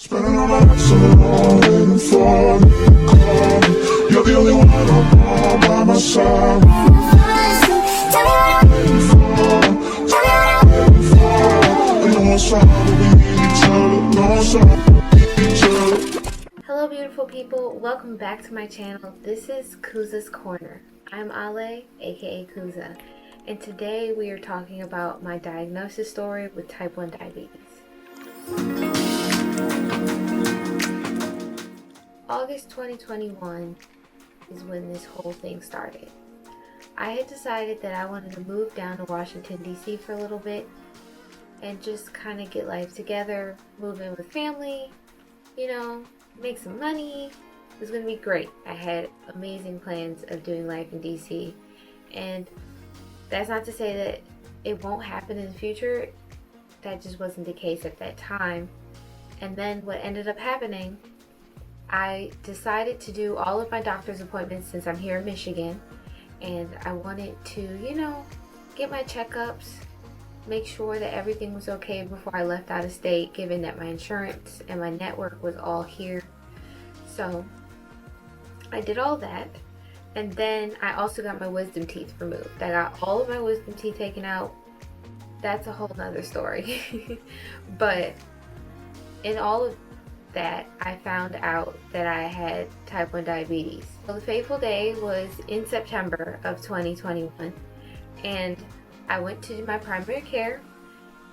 Spending all my nights alone, waiting for you to call me. You're the only one I want by my side. Waiting for, we don't want side, but we need each other. No side, we need each other. Hello beautiful people, welcome back to my channel. This is Kuza's Corner. I'm Ale, aka Kuza, and today we are talking about my diagnosis story with type 1 diabetes. August 2021 is when this whole thing started. I had decided that I wanted to move down to Washington, D.C. for a little bit and just kind of get life together, move in with family, you know, make some money. It was going to be great. I had amazing plans of doing life in DC, and that's not to say that it won't happen in the future. That just wasn't the case at that time. And then what ended up happening, I decided to do all of my doctor's appointments since I'm here in Michigan, and I wanted to, you know, get my checkups, make sure that everything was okay before I left out of state, given that my insurance and my network was all here. So I did all that, and then I also got my wisdom teeth removed. I got all of my wisdom teeth taken out. That's a whole nother story. But in all of that, I found out that I had type 1 diabetes. So the fateful day was in September of 2021, and I went to my primary care.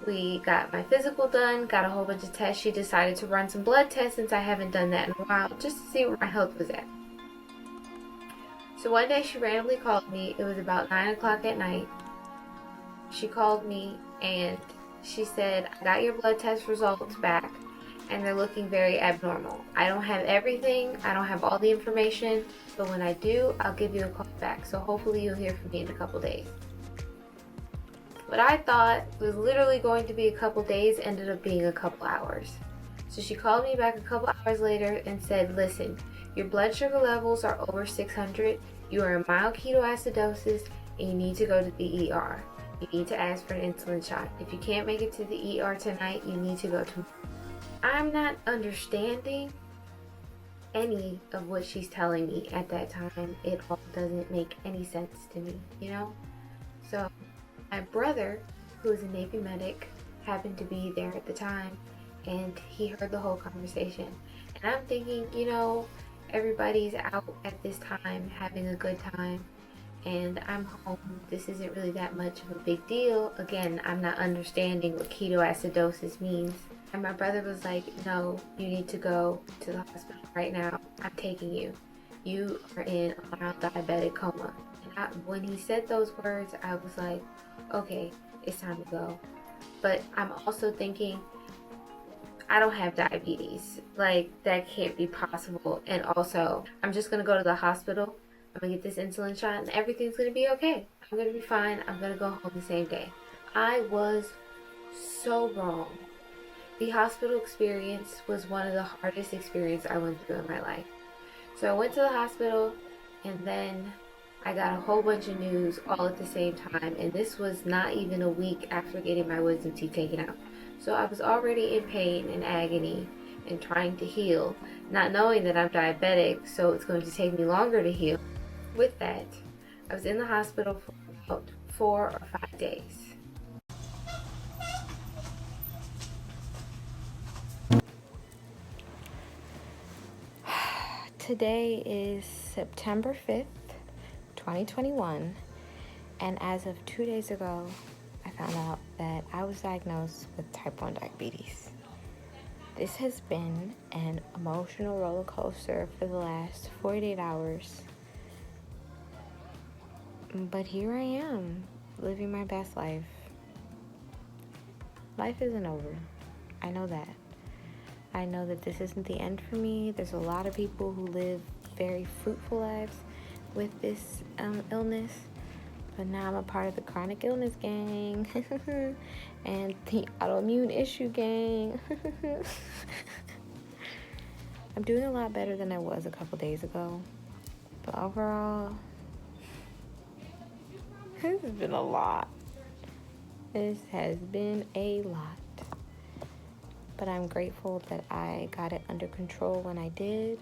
We got my physical done, got a whole bunch of tests. She decided to run some blood tests since I haven't done that in a while, just to see where my health was at. So one day she randomly called me. It was about 9 o'clock at night. She called me and she said, I got your blood test results back and they're looking very abnormal. I don't have everything, I don't have all the information, but when I do, I'll give you a call back. So hopefully you'll hear from me in a couple days. What I thought was literally going to be a couple days ended up being a couple hours. So she called me back a couple hours later and said, listen, your blood sugar levels are over 600, you are in mild ketoacidosis, and you need to go to the ER. You need to ask for an insulin shot. If you can't make it to the ER tonight, you need to go to... I'm not understanding any of what she's telling me at that time. It all doesn't make any sense to me, you know? So my brother, who is a Navy medic, happened to be there at the time, and he heard the whole conversation. And I'm thinking, you know, everybody's out at this time having a good time, and I'm home. This isn't really that much of a big deal. Again, I'm not understanding what ketoacidosis means. And my brother was like, no, you need to go to the hospital right now. I'm taking you. You are in a mild diabetic coma. And when he said those words, I was like, okay, it's time to go. But I'm also thinking, I don't have diabetes. Like, that can't be possible. And also, I'm just going to go to the hospital. I'm going to get this insulin shot and everything's going to be okay. I'm going to be fine. I'm going to go home the same day. I was so wrong. The hospital experience was one of the hardest experiences I went through in my life. So I went to the hospital, and then I got a whole bunch of news all at the same time. And this was not even a week after getting my wisdom teeth taken out. So I was already in pain and agony and trying to heal, not knowing that I'm diabetic, so it's going to take me longer to heal. With that, I was in the hospital for about 4 or 5 days. Today is September 5th, 2021, and as of 2 days ago, I found out that I was diagnosed with type 1 diabetes. This has been an emotional roller coaster for the last 48 hours. But here I am, living my best life. Life isn't over. I know that. I know that this isn't the end for me. There's a lot of people who live very fruitful lives with this illness. But now I'm a part of the chronic illness gang and the autoimmune issue gang. I'm doing a lot better than I was a couple days ago. But overall, this has been a lot. This has been a lot. but I'm grateful that I got it under control when I did.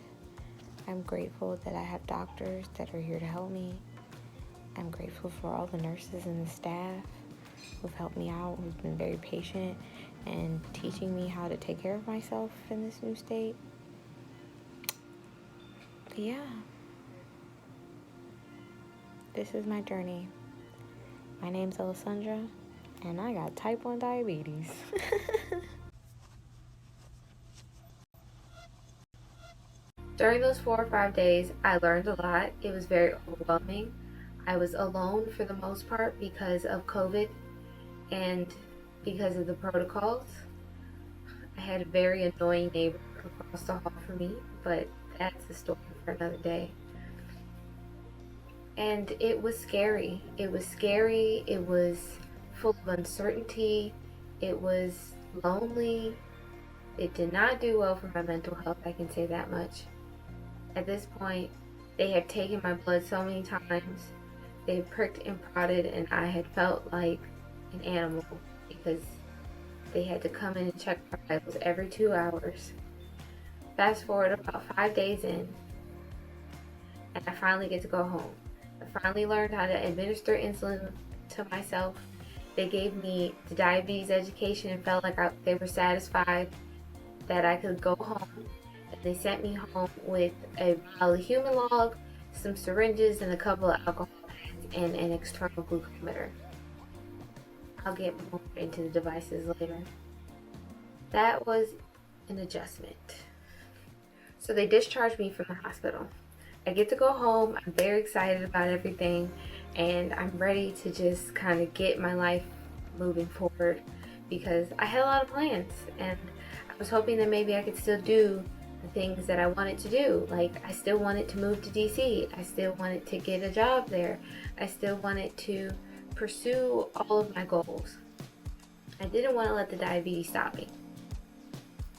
I'm grateful that I have doctors that are here to help me. I'm grateful for all the nurses and the staff who've helped me out, who've been very patient and teaching me how to take care of myself in this new state. But yeah, this is my journey. My name's Alessandra, and I got type 1 diabetes. During those 4 or 5 days, I learned a lot. It was very overwhelming. I was alone for the most part because of COVID and because of the protocols. I had a very annoying neighbor across the hall from me, but that's a story for another day. And it was scary. It was scary. It was full of uncertainty. It was lonely. It did not do well for my mental health, I can say that much. At this point, they had taken my blood so many times. They had pricked and prodded, and I had felt like an animal because they had to come in and check my vitals every 2 hours. Fast forward about 5 days in, and I finally get to go home. I finally learned how to administer insulin to myself. They gave me the diabetes education and felt like they were satisfied that I could go home. And they sent me home with a vial of human log, some syringes, and a couple of alcohol pads and an external glucometer. I'll get more into the devices later. That was an adjustment. So they discharged me from the hospital. I get to go home. I'm very excited about everything, and I'm ready to just kind of get my life moving forward because I had a lot of plans, and I was hoping that maybe I could still do the things that I wanted to do. Like, I still wanted to move to DC. I still wanted to get a job there. I still wanted to pursue all of my goals. I didn't want to let the diabetes stop me.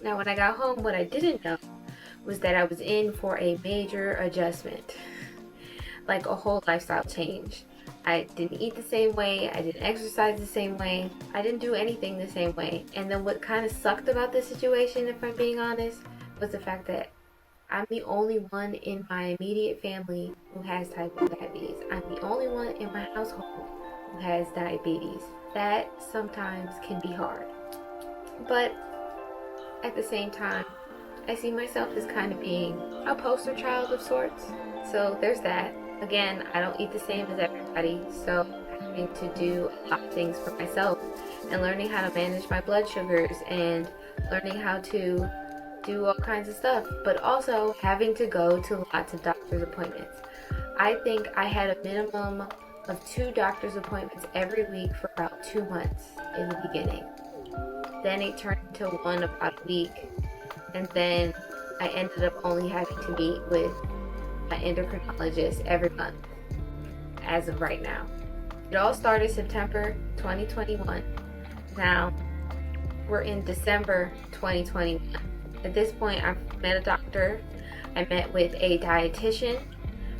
Now, when I got home, what I didn't know was that I was in for a major adjustment, like a whole lifestyle change. I didn't eat the same way, I didn't exercise the same way, I didn't do anything the same way. And then what kind of sucked about this situation, if I'm being honest, was the fact that I'm the only one in my immediate family who has type 1 diabetes. I'm the only one in my household who has diabetes. That sometimes can be hard. But at the same time, I see myself as kind of being a poster child of sorts. So there's that. Again, I don't eat the same as everybody, so having to do a lot of things for myself and learning how to manage my blood sugars and learning how to do all kinds of stuff, but also having to go to lots of doctor's appointments. I think I had a minimum of 2 doctor's appointments every week for about 2 months in the beginning. Then it turned into 1 about a week. And then I ended up only having to meet with my endocrinologist every month, as of right now. It all started September 2021. Now, we're in December 2021. At this point, I've met a doctor, I met with a dietitian,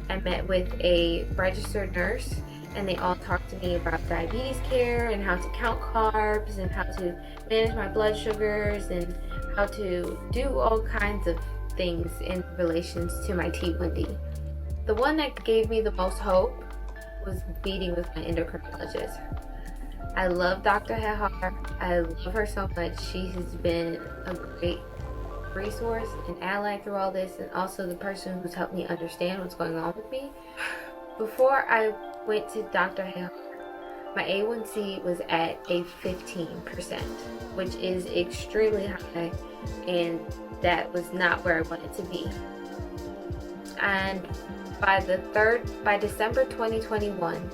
I met with a registered nurse, and they all talked to me about diabetes care and how to count carbs and how to manage my blood sugars and how to do all kinds of things in relations to my T1D. The one that gave me the most hope was meeting with my endocrinologist. I love Dr. Hehar. I love her so much. She has been a great resource and ally through all this, and also the person who's helped me understand what's going on with me. Before I went to Dr. Hehar, my A1C was at a 15%, which is extremely high, and that was not where I wanted to be. And by December 2021,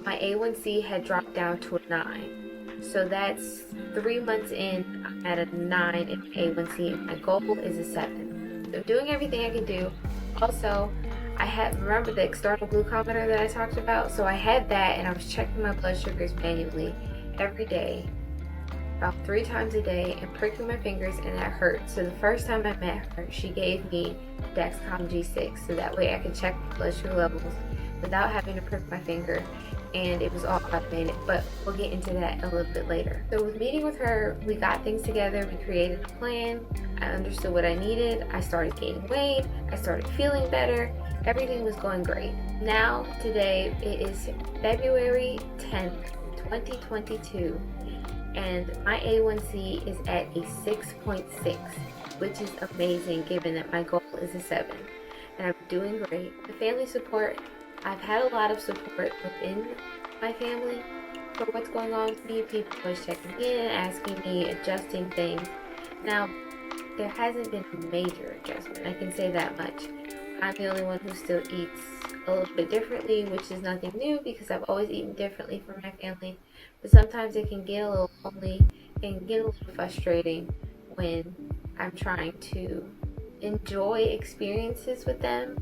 my A1C had dropped down to a 9. So that's 3 months in, I'm at a 9 in my A1C, and my goal is a 7. So I'm doing everything I can do. Also, remember the external glucometer that I talked about? So I had that, and I was checking my blood sugars manually every day, about 3 times a day, and pricking my fingers, and that hurt. So the first time I met her, she gave me Dexcom G6, so that way I could check my blood sugar levels without having to prick my finger and it was all automated, but we'll get into that a little bit later. So with meeting with her, we got things together, we created a plan, I understood what I needed, I started gaining weight, I started feeling better, everything was going great. Now, today, it is February 10th, 2022, and my A1C is at a 6.6, which is amazing given that my goal is a 7, and I'm doing great. The family support, I've had a lot of support within my family for what's going on with me. People always checking in, asking me, adjusting things. Now, there hasn't been a major adjustment, I can say that much. I'm the only one who still eats a little bit differently, which is nothing new because I've always eaten differently for my family. But sometimes it can get a little lonely and get a little frustrating when I'm trying to enjoy experiences with them,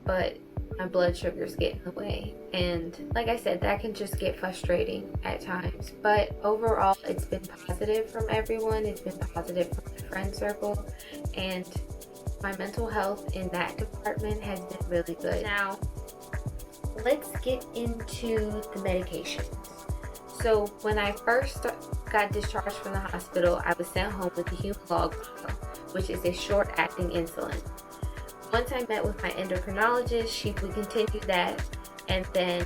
but my blood sugars get in the way. And like I said, that can just get frustrating at times. But overall, it's been positive from everyone. It's been positive from my friend circle. And my mental health in that department has been really good. Now, let's get into the medications. So when I first got discharged from the hospital, I was sent home with the Humalog, which is a short-acting insulin. Once I met with my endocrinologist, we continued that, and then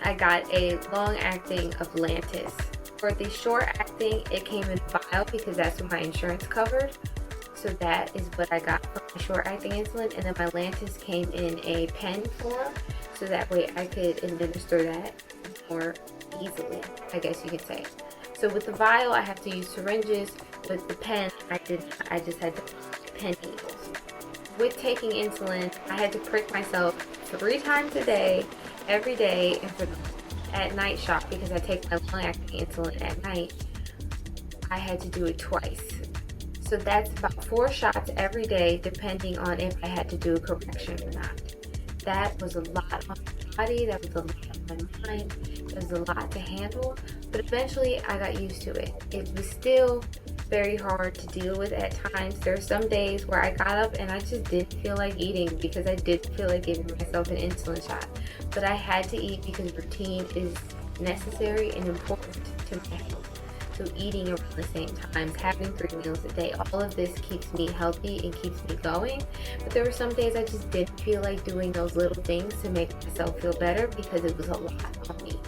I got a long-acting of Lantus. For the short-acting, it came in vial because that's what my insurance covered. So that is what I got for my short-acting insulin, and then my Lantus came in a pen form, so that way I could administer that more easily, I guess you could say. So with the vial, I have to use syringes. With the pen, I just had the pen needles. With taking insulin, I had to prick myself 3 times a day, every day, and for at night shot, because I take my long-acting insulin at night, I had to do it twice. So that's about 4 shots every day, depending on if I had to do a correction or not. That was a lot on my body, that was a lot on my mind, it was a lot to handle, but eventually I got used to it. It was still very hard to deal with at times. There are some days where I got up and I just didn't feel like eating because I didn't feel like giving myself an insulin shot. But I had to eat because routine is necessary and important to my health. So eating around the same times, having 3 meals a day, all of this keeps me healthy and keeps me going. But there were some days I just didn't feel like doing those little things to make myself feel better because it was a lot on me.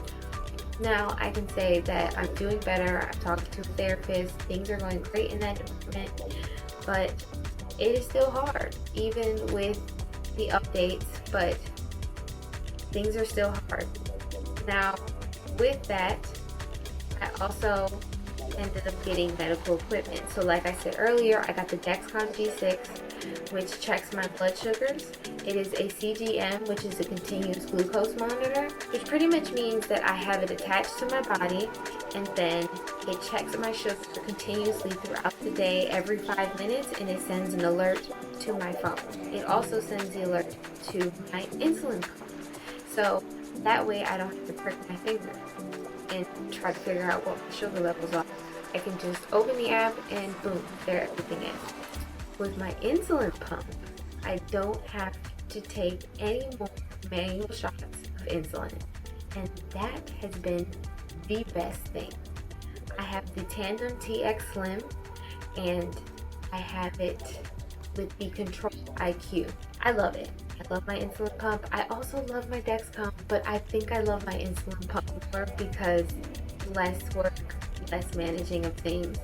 Now I can say that I'm doing better. I'm talking to a therapist. Things are going great in that department, but it is still hard, even with the updates, but things are still hard. Now, with that, I also ended up getting medical equipment. So like I said earlier, I got the Dexcom G6, which checks my blood sugars. It is a CGM, which is a continuous glucose monitor, which pretty much means that I have it attached to my body, and then it checks my sugar continuously throughout the day, every 5 minutes, and it sends an alert to my phone. It also sends the alert to my insulin pump. So that way I don't have to prick my finger and try to figure out what my sugar levels are. I can just open the app and boom, there everything is. With my insulin pump, I don't have to take any more manual shots of insulin, and that has been the best thing. I have the Tandem TX Slim, and I have it with the Control IQ. I love it. I love my insulin pump. I also love my Dexcom, but I think I love my insulin pump more because less work, less managing of things.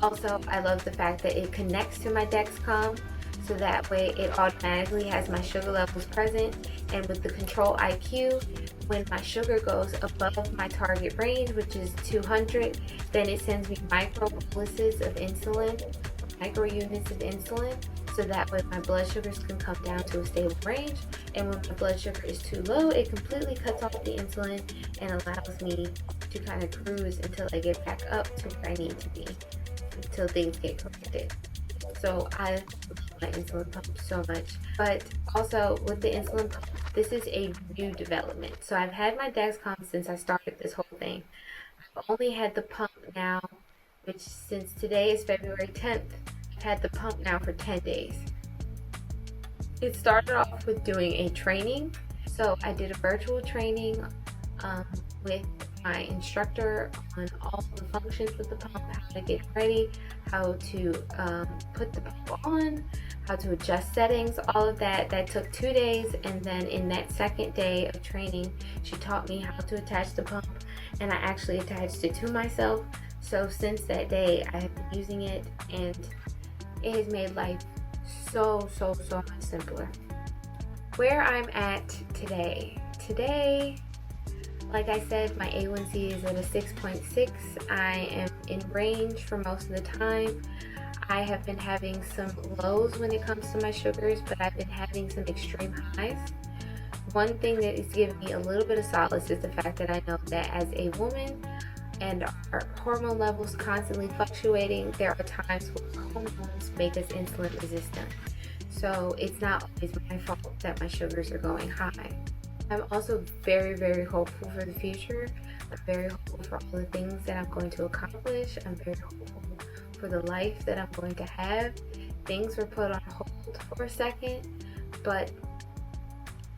Also, I love the fact that it connects to my Dexcom, so that way it automatically has my sugar levels present. And with the Control IQ, when my sugar goes above my target range, which is 200, then it sends me micro boluses of insulin, micro units of insulin, so that way my blood sugars can come down to a stable range. And when my blood sugar is too low, it completely cuts off the insulin and allows me to kind of cruise until I get back up to where I need to be, until things get corrected. So I love my insulin pump so much. But also with the insulin pump, this is a new development. So I've had my Dexcom since I started this whole thing. I've only had the pump now, which since today is February 10th, I've had the pump now for 10 days. It started off with doing a training. So I did a virtual training with my instructor on all the functions with the pump, how to get ready, how to put the pump on, how to adjust settings, all of that. That took 2 days, and then in that second day of training, she taught me how to attach the pump, and I actually attached it to myself. So since that day, I have been using it, and it has made life so much simpler. Where I'm at today, like I said, my A1C is at a 6.6. I am in range for most of the time. I have been having some lows when it comes to my sugars, but I've been having some extreme highs. One thing that is giving me a little bit of solace is the fact that I know that as a woman and our hormone levels constantly fluctuating, there are times where hormones make us insulin resistant. So it's not always my fault that my sugars are going high. I'm also very hopeful for the future. I'm very hopeful for all the things that I'm going to accomplish. I'm very hopeful for the life that I'm going to have. Things were put on hold for a second, but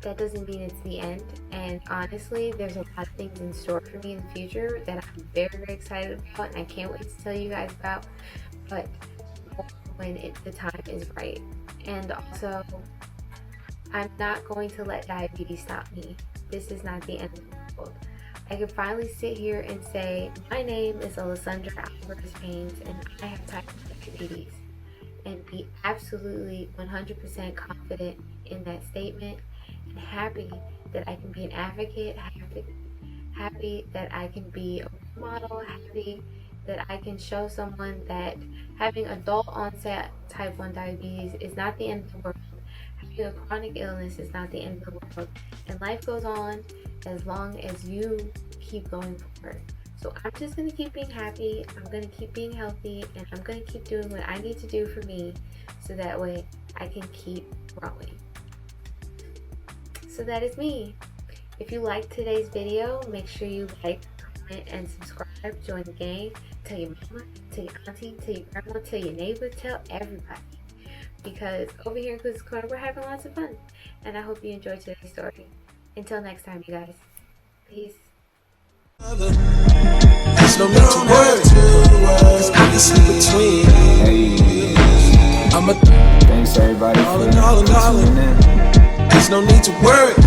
that doesn't mean it's the end. And honestly, there's a lot of things in store for me in the future that I'm very excited about, and I can't wait to tell you guys about, but when the time is right. And also, I'm not going to let diabetes stop me. This is not the end of the world. I can finally sit here and say, my name is Alessandra Alvarez-Haynes, and I have type 2 diabetes, and be absolutely 100% confident in that statement, and happy that I can be an advocate, happy that I can be a role model, happy that I can show someone that having adult onset type 1 diabetes is not the end of the world. Having a chronic illness is not the end of the world, and life goes on as long as you keep going forward. So I'm just going to keep being happy, I'm going to keep being healthy, and I'm going to keep doing what I need to do for me, so that way I can keep growing. So that is me. If you liked today's video, make sure you like, comment, and subscribe. Join the gang. Tell your mama, tell your auntie, tell your grandma, tell your neighbor, tell everybody. Because over here in Quiz's Corner, we're having lots of fun. And I hope you enjoyed today's story. Until next time, you guys. Peace. There's no need to worry, cause I can see between. Hey, I'm a thanks everybody for tuning in. there's no need to worry.